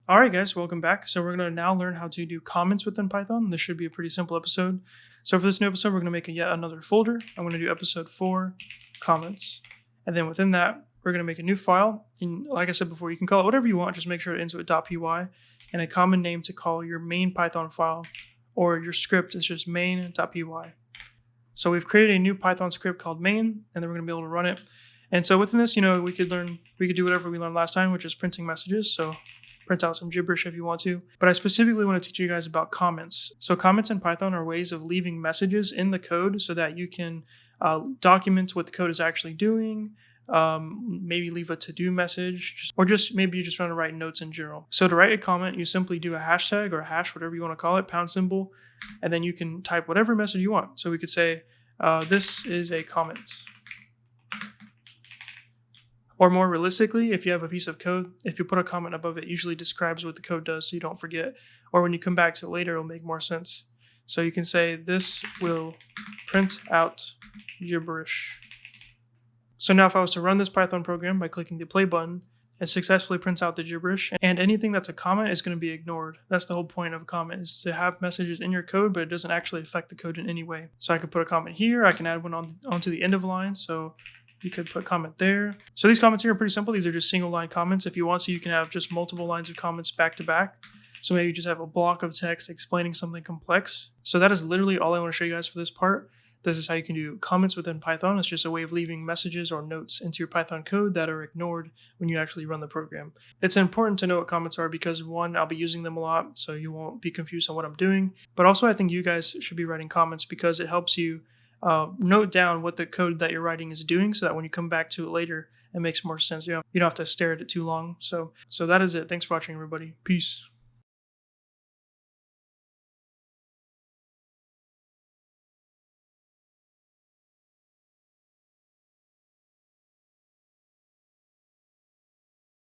All right, guys, welcome back. So we're going to now learn how to do comments within Python. This should be a pretty simple episode. So for this new episode, we're going to make yet another folder. I'm going to do episode 4, comments. And then within that, we're going to make a new file. And like I said before, you can call it whatever you want. Just make sure it ends with .py and a common name to call your main Python file, or your script is just main.py. So we've created a new Python script called main, and then we're going to be able to run it. And so within this, we could do whatever we learned last time, which is printing messages. So print out some gibberish if you want to. But I specifically want to teach you guys about comments. So comments in Python are ways of leaving messages in the code so that you can document what the code is actually doing, maybe leave a to-do message, or maybe you just want to write notes in general. So to write a comment, you simply do a hashtag or a hash, whatever you want to call it, pound symbol, and then you can type whatever message you want. So we could say, this is a comment. Or more realistically, if you have a piece of code, if you put a comment above it, usually describes what the code does so you don't forget. Or when you come back to it later, it'll make more sense. So you can say, this will print out gibberish. So now if I was to run this Python program by clicking the play button, it successfully prints out the gibberish, and anything that's a comment is going to be ignored. That's the whole point of a comment, is to have messages in your code, but it doesn't actually affect the code in any way. So I could put a comment here, I can add one onto the end of a line, so you could put comment there. So these comments here are pretty simple. These are just single line comments. If you want to, you can have just multiple lines of comments back to back. So maybe you just have a block of text explaining something complex. So that is literally all I want to show you guys for this part. This is how you can do comments within Python. It's just a way of leaving messages or notes into your Python code that are ignored when you actually run the program. It's important to know what comments are because, one, I'll be using them a lot, so you won't be confused on what I'm doing. But also, I think you guys should be writing comments because it helps you note down what the code that you're writing is doing, so that when you come back to it later, it makes more sense. You don't have to stare at it too long. So that is it. Thanks for watching, everybody. Peace.